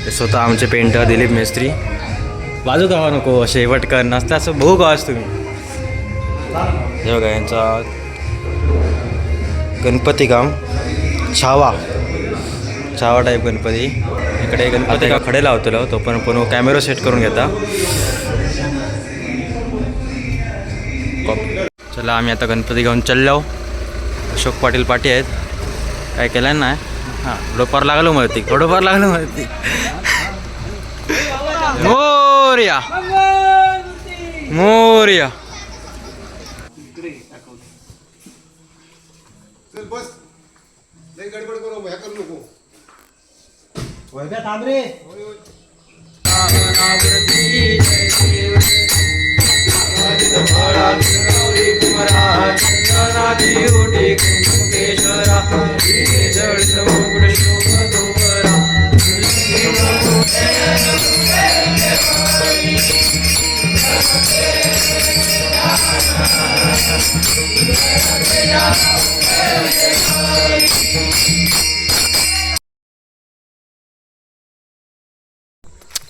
ते स्वतः आमचे पेंटर दिलीप मेस्त्री. बाजू गावा नको शेवटकर नसतं असं बघू गावाच तुम्ही. हे बघा यांचा गणपती काम छावा टाईप गणपती. इकडे गणपती का खडे लावतो तो पण कॅमेरा सेट करून घेता. चला आम्ही आता गणपती घेऊन चाललो. अशोक पाटील पाटी आहेत. काय केलं ना हां थोडंफार लागलो मरती मोरया मोरया.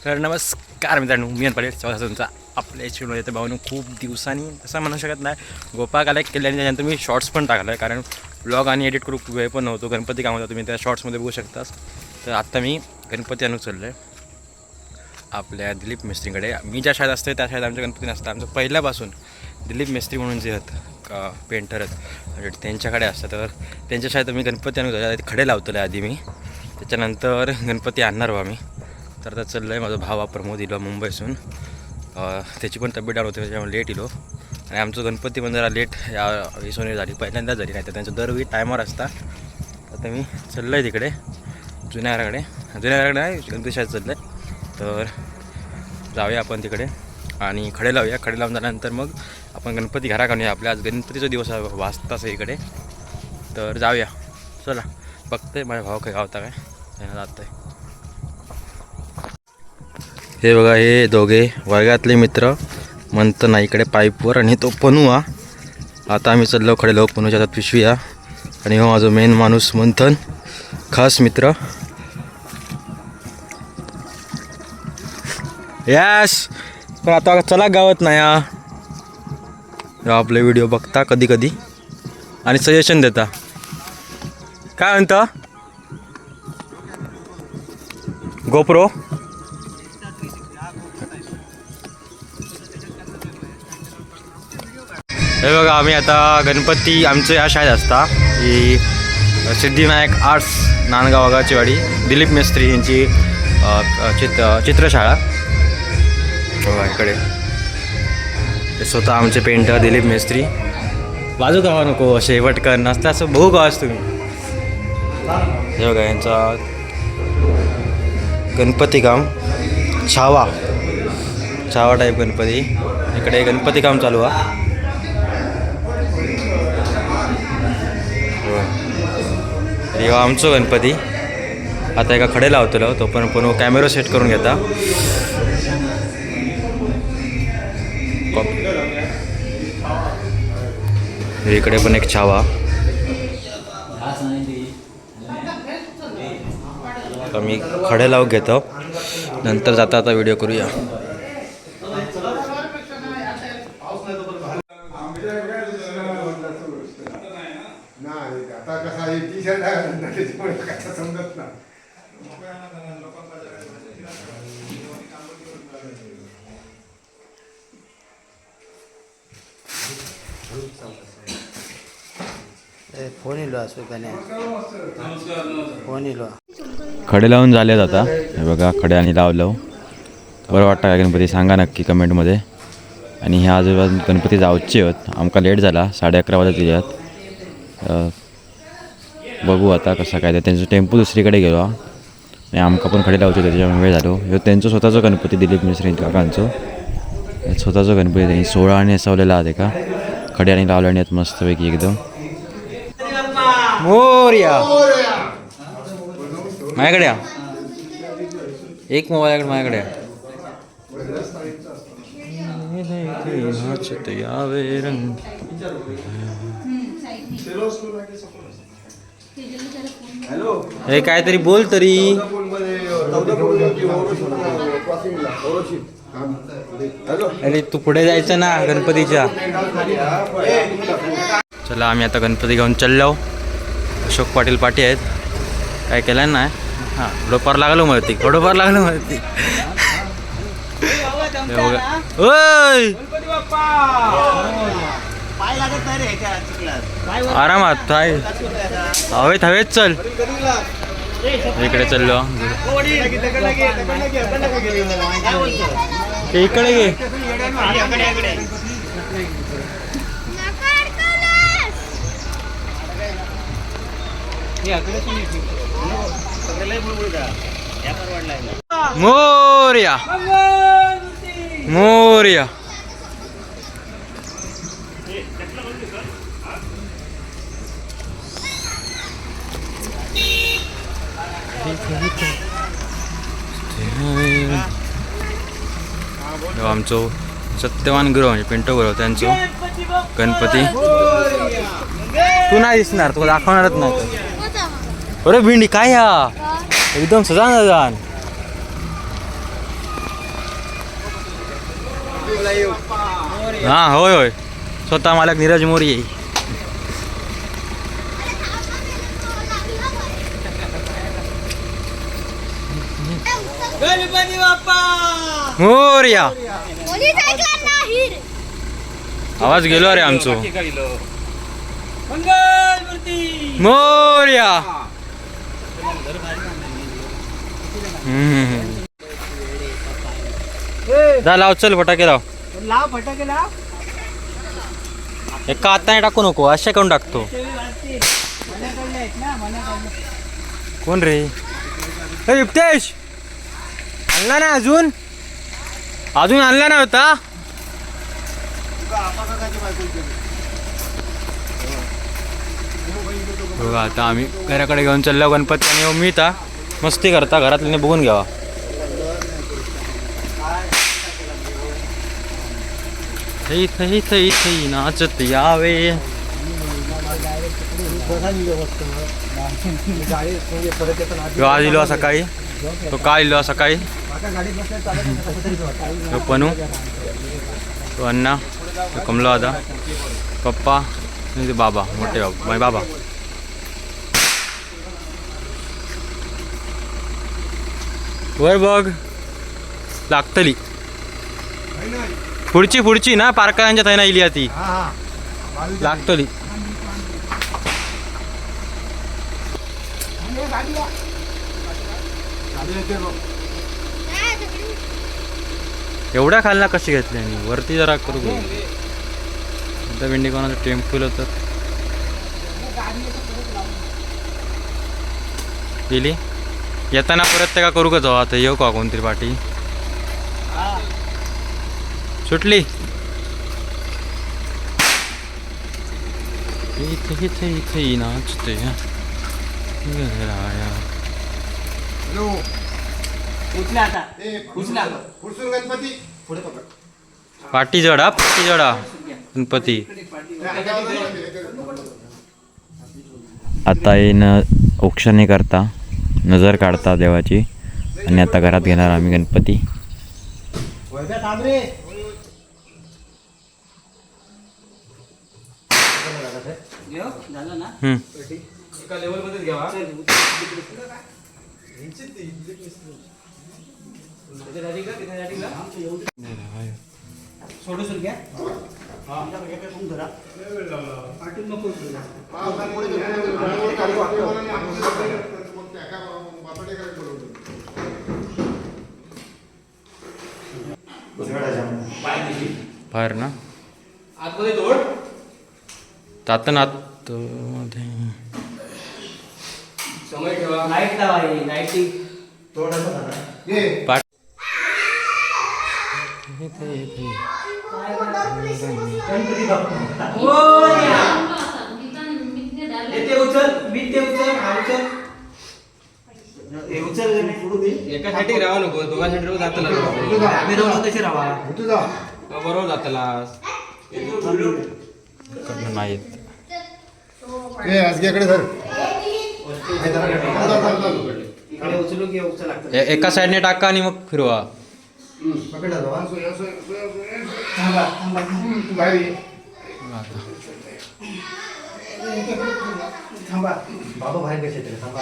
तर नमस्कार मित्रांनो, मी पाटील स्वागत तुमचा आपल्या चॅनल येते. भाऊन खूप दिवसांनी असं म्हणू शकत नाही, गोपा कलेक्ट केल्याने त्याच्यानंतर मी शॉर्ट्स पण टाकला आहे, कारण ब्लॉग आणि एडिट करू वेळ पण नव्हतो. गणपती काम होता, तुम्ही त्या शॉर्ट्समध्ये बघू शकतास. तर आत्ता मी गणपती आणून चाललो आहे आपल्या दिलीप मेस्त्रीकडे. मी ज्या शाळेत असते त्या शाळेत आमच्या गणपती नसतं. आमचं पहिल्यापासून दिलीप मेस्त्री म्हणून जे आहेत पेंटर आहेत त्यांच्याकडे असतात. तर त्यांच्या शाळेत मी गणपती आणून जातो. खडे लावतो आधी मी, त्याच्यानंतर गणपती आणणार बा मी. तर आता चाललं आहे माझा भावा प्रमोद इलो मुंबईसून. त्याची पण तब्येत डाऊन होती, त्याच्यामुळे लेट इलो. आणि आमचं गणपती पण जरा लेट या हिशोने झाली, पहिल्यांदा झाली नाही तर त्यांचं दरवेळी टायमर असता. आता मी चाललं आहे तिकडे जुन्या घराकडे नाही गणपती शाळेत चाललं आहे. तर जाऊया आपण तिकडे आणि खडे लावूया. खडे लावून झाल्यानंतर मग आपण गणपती घराकडे येऊया. आपल्या आज गणपतीचा दिवस वाजताच आहे इकडे. तर जाऊया चला. बघतोय माझ्या भाऊ काय गावता काय जात आहे. हे बघा हे दोघे वर्गातले मित्र मंथन इकडे पाईपवर आणि तो पनुआ. आता आम्ही चाललो खडे लावू पनूच्या हातात पिशवीया. आणि हो माझा मेन माणूस मंथन खास मित्र. यश पण आता चला गावात नाही आपले व्हिडिओ बघता कधी कधी आणि सजेशन देता. काय म्हणता गोप्रो? हे बघा आम्ही आता गणपती आमचं या शाळेत असता ही सिद्धिविनायक आर्ट्स नांदगाव वाघाची वाडी दिलीप मेस्त्री यांची चित्रशाळा. बघा इकडे ते स्वतः आमचे पेंटर दिलीप मेस्त्री. बाजू गावा नको शेवटकर नसतं असं बघू गावाच तुम्ही. हे बघा यांचा गणपती काम छावा टाईप गणपती. इकडे गणपती काम चालू आहे. जेव्हा आमचं गणपती आता एका खडे लावतो तो पण कॅमेरा सेट करून घेता. इकडे पण एक छावा. तर मी खडे लावून घेतो, नंतर जाता आता व्हिडिओ करूया. खडे लावून झालेत आता. हे बघा खडे आणि लावलं. बरं वाटतं का गणपती सांगा नक्की कमेंटमध्ये. आणि ह्या आजूबाजू गणपती जाऊचे आहेत. आमका लेट झाला 11:30 वाजता यात. बघू आता कसं काय. त्यांचं टेम्पो दुसरीकडे गेलो आणि आमका पण खडे लावतो त्याच्यामुळे वेळ झालो. ह्यो त्यांचं स्वतःचं गणपती दिलीप मेस्त्री काकांचं स्वतःचं गणपती त्यांनी 16 आणि असवलेला आहे का खडे आणि लावल्याने आहेत मस्तपैकी एकदम. मोरया माझ्याकडे एक मोबाईल माझ्याकडे हे काहीतरी बोल तरी. अरे तू पुढे जायचं ना गणपतीच्या. चला आम्ही आता गणपती घेऊन चाललो. अशोक पाटील पाटी आहेत. काय केलं ना. हां थोडंफार लागलो मरती ओय आरामात हवेत चल. इकडे चाललो. इकडे घे. मोरया मोरया. आमचो सत्यवान गुरु म्हणजे पिंटो गुरु त्यांचो गणपती. तू नाही दिसणार, तुला दाखवणारच नाही. अरे भिंडी काय हा एकदम सजान. हा होय होय स्वतः मालक नीरज मोरी. गणपती बाप्पा मोरया. आवाज गेलो अरे आमचो. मोरया. जा लाव चल फटाके लाव. फटाके लाव. एका हाताने टाकू नको, अशा करून टाकतो. कोण रे. युक्तेश आणला ना अजून आणला ना होता. बघा आता आम्ही घराकडे घेऊन चाललो गणपती. आणि मी तर मस्ती करता घरातल्याने बघून घ्यावा. थई थई थई थई नाचत यावे. आज इलो सकाळी तो काय इलो सकाळी. तो पनू तो अण्णा तो कमला दादा पप्पा आणि ते बाबा मोठे बाबा. वर बघ लागतली. पुढची ना पारकांच्या थंय ना इली ती लागतली. एवढ्या खालना कशी घेतली आणि वरती जरा करू एकदा भेंडी कोणाचं टेम्पल होतं गेली. येताना परत त्या का करू का जाऊ आता. येऊ का कोणतरी पाठी सुटली. इथे नाचते पाटी जोडा गणपती. आता येईन औक्षणी करता नजर काढता देवाची. आणि आता घरात घेणार आम्ही गणपती. बाहेर ना आतमध्ये तोड तातन आत मध्ये समय ठेवा. लाईट लावाई लाईटिंग पाठ. एकासाठी राहा नको दोघांसाठी रोज जातला तशी राहा बरोबर जातला नाही. इकडे उचलू की उचल लागतं एका साईडने टाका आणि मग फिरवा. पकडा जावा. थांबा थांबा थांबा बाबा बाहेर कसे येते थांबा.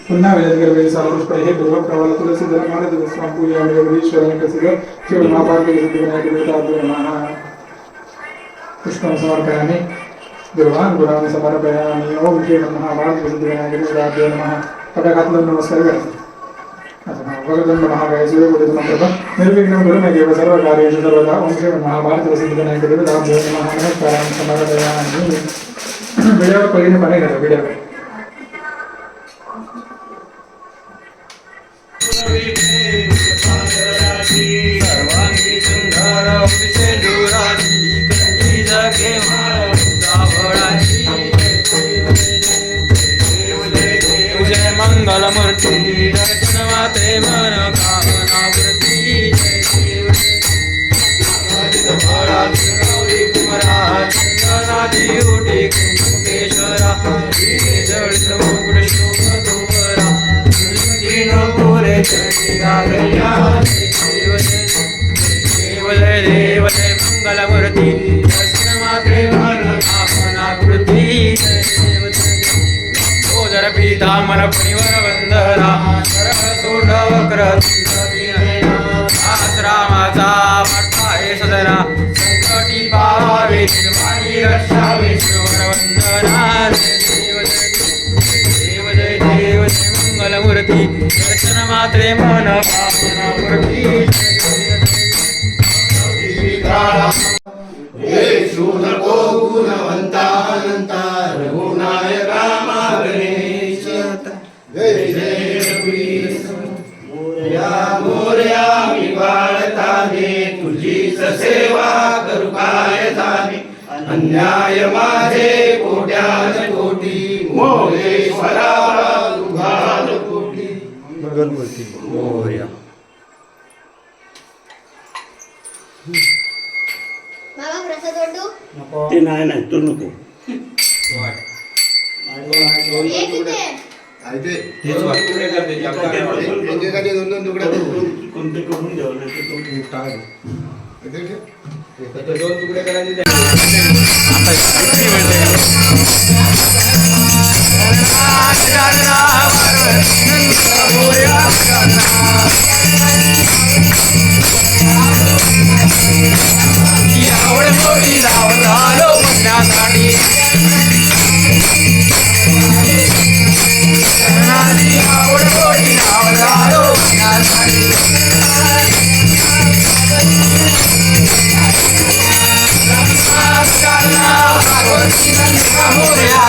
पुन्हा वेळेस सर्वोत्तम हे देव प्रवाल तुलसी जल मानद विश्राम पूजा आणि ईश्वराने कसे केवळ महाभारत विनायक देवता नमः. पुष्पं समर्पयामि देवान गुणान समर्पयामि. ओम श्री महाभारत विनायक देवता नमः. पटाखातला नमस्कार करतो. भगवंत महागाय सूर्यकोटि मंत्र निर्विघ्नं गुरु मे देव सर्व कार्येषु सर्वदा. ओम श्री महाभारत विनायक देवता नमः. नमस्कार समर्पयामि. वीडियोवर पहिने पाणी घाला वीडियोवर. सर्वांगी सुंदर सेंदुराची कंठी जगे जय मंगलमूर्ती दर्शन माते मन कामना वृत्ती. गौरी कुमरा चंदनाची उठी कुंकेश्वरा जडित मुकुट शोभतोरा पुरे चरणी गागल्या. देव जय देव जय मंगलमूर्ती दर्शन मात्रे मन कामना कृती. जर पीतांबर फणीवर वंदना सरळ सोंड वक्र रामाचा पाठवा हे सदना संकटी पावावे निर्वाणी रक्षावे श्रीवर वंदना. देव जय देव जय मंगलमूर्ती दर्शन मात्रे मन कामना पूर्ती. हे शूद्रको गुणवंतानंता रघुनायका गणेश. जय जय रघुवीर मोरया मोरया मी बाळताने तुझीच सेवा करू काय जाणे. अन्याय माझे कोट्यान कोटी मोरेश्वरा तुझाल कोटी. मंगलमूर्ती मोरया. बाबा प्रसाद वाटू ते नाही नाही तू नको. हे किती तेच वाटतं एकेकाचे दोन दोन तुकडे कोणते करून द्यावं नाही दोन तुकडे करायचे. आवड थोडी लावलो म्हणण्यासाठी आवड थोडी लावलो म्हणण्यासाठी पार्वती नंदा मोरया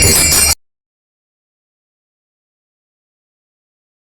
Thank